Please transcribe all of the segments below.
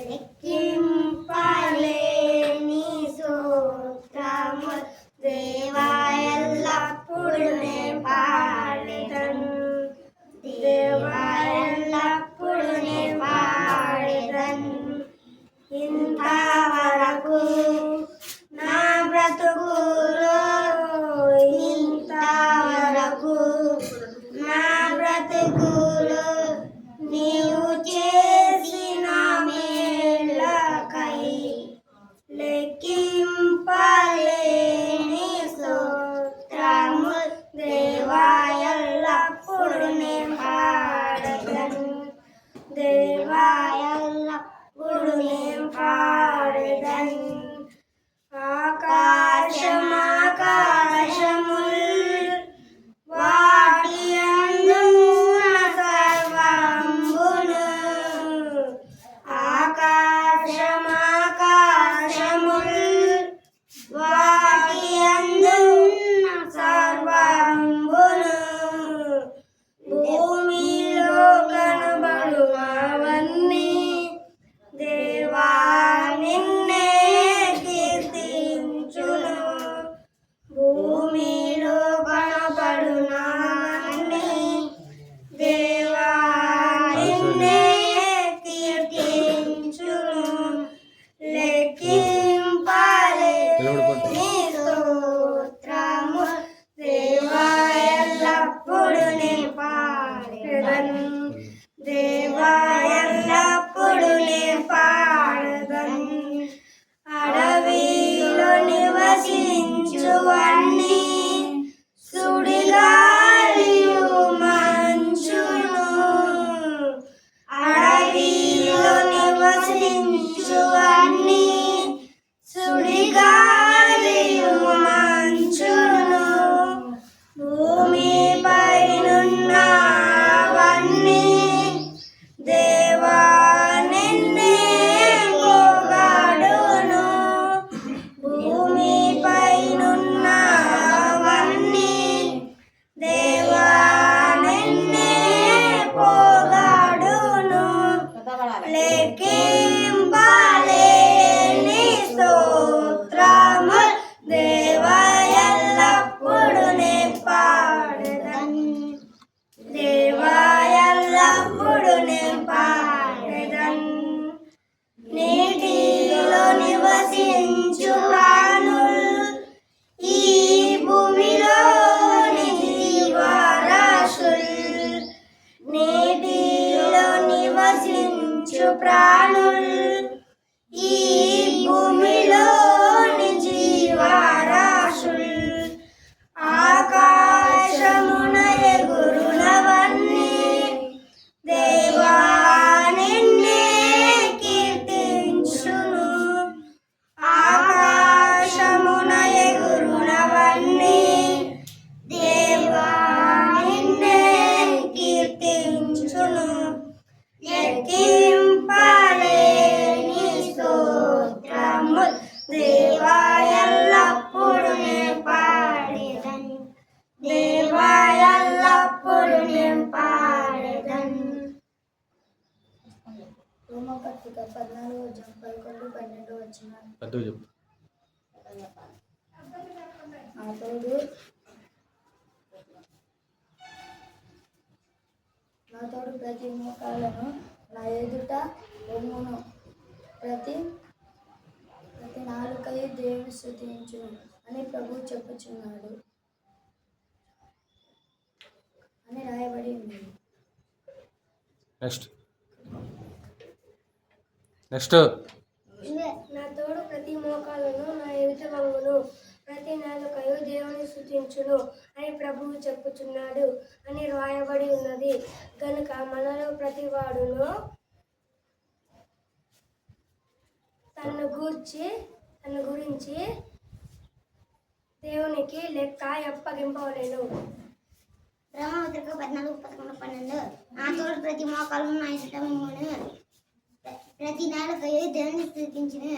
లెక్కింపలేని స్తోత్రము దేవా ఎల్లప్పుడు నే పాడెదను దేవా ఎల్లప్పుడు నే పాడెదను ఇంతవరకు నా బ్రతుకులో ఇంతవరకు నా బ్రతుకులో నీవు చేసిన మేళ్ళకై లెక్కింపలేని స్తోత్రము దేవా ఎల్లప్పుడు నే పాడెదను దేవా ఎల్లప్పుడు నే పాడెదను ఆకాశముల్ వాటి అందున్న సర్వంబును ఆకాశముల్ వాటి అందున్న సర్వంబును భూమిలో కనబడునవన్నీ దేవా నిన్నే కీర్తించును భూమిలో కనబడునవన్నీ దేవా నిన్నే కీర్తించును లెక్కింపలేని స్తోత్రము దేవా ఎల్లప్పుడు నే పాడెదను దేవా ఎల్లప్పుడు నే పాడెదను అడవిలో నివసించువన్నీ సుడిగాలియు మంచును అడవిలో నివసించువన్నీ సుడిగాలియు మంచును భూమిపైనున్నవన్నీ దేవా నిన్నే పొగడును భూమిపైనున్నవన్నీ దేవా నిన్నే పొగడును లెక్కింపలేని స్తోత్రము దేవా ఎల్లప్పుడు నే పాడెదను దేవా ఎల్లప్పుడు నే పాడెదను నీటిలో నివసించు ప్రాణులు ఈ భూమిలోని జీవరాశులు నీటిలో నివసించు ప్రాణులు ఈ భూమిలోని జీవరాశులు ఆకాశమున ఎగురునవన్నీ దేవా నిన్నే కీర్తించును ఆకాశమున ఎగురునవన్నీ దేవా నిన్నే కీర్తించును లెక్కింపలేని స్తోత్రము దేవా ఎల్లప్పుడు నే పాడెదను దేవా ఎల్లప్పుడు నే పాడెదను రోమపత్రిక 14:11-12 నా తోడు ప్రతి మోకాలను నా ఎదుట ఒమ్మును ప్రతి నాలుకయు దేవుని స్తుతించును అని ప్రభువు చెప్పుచున్నాడు అని రాయబడి ఉంది. నెక్స్ట్ నా తోడు ప్రతి మోకాలను నా ఎదుట వంగును ప్రతి నాలుకయు దేవుని స్తుతించును అని ప్రభువు చెప్పుచున్నాడు అని రాయబడి ఉన్నది. గనుక మనలో ప్రతి వాడును తన గురించి దేవునికి లెక్క అప్పగింపవలెను. బ్రహ్మపత్రిక 14:11-12 నా తోడు ప్రతి మోకాలను నా ఎదుట వంగును ప్రతి నాలుకయు దేవుని స్తుతించును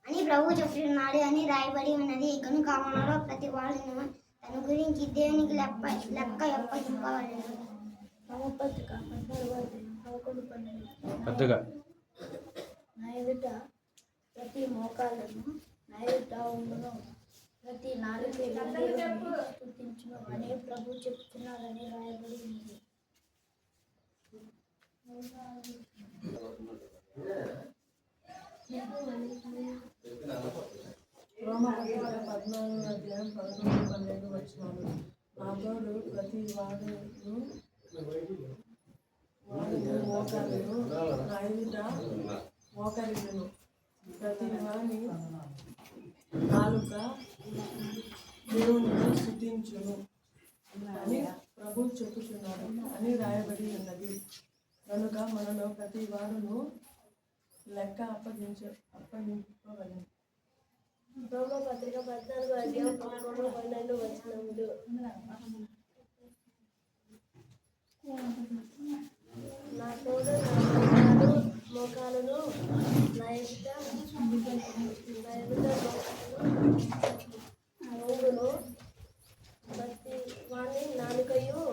అని ప్రభువు చెప్పుచున్నాడు అని రాయబడి ఉన్నది. కనుక మనలో ప్రతి వాడును తన గురించి దేవునికి లెక్క అప్పగింపవలెను. బ్రహ్మపత్రిక 14:11-12 నా ఎదుట ప్రతి మోకాలను నా ఎదుట ఉండును, ప్రతి నాలుక దేవుని స్తుతించును అని ప్రభు చెప్తున్నారని రాయబడి ఉంది. రోమపత్రిక 14 అధ్యాయం 11 12 నా తోడు ప్రతి వాడును మోకాలను నా ఎదుట మోకరిల్లును, ప్రతి వాని నాలుక దేవుని స్తుతించును అని ప్రభు చెప్పుచున్నాడు అని రాయబడి ఉన్నది. కనుక మనలో ప్రతి వాడును లెక్క అప్పగింపవలెను. రోమపత్రిక 14 అధ్యాయం 11 12 వచనములు. నా తోడు మోకాలను నా ఎదుట ఉండును, ప్రతి వాని నాలుకయు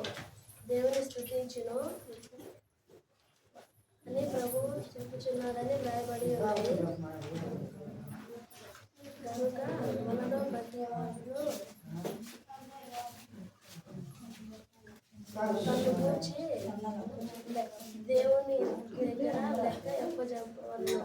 దేవుని స్తుతించును అని ప్రభువు చెప్పుచున్నాడని రాయబడి ఉన్నది. కనుక మనలో ప్రతి వాడు తను గురించి దేవుని దగ్గర లెక్క చెప్పవలను.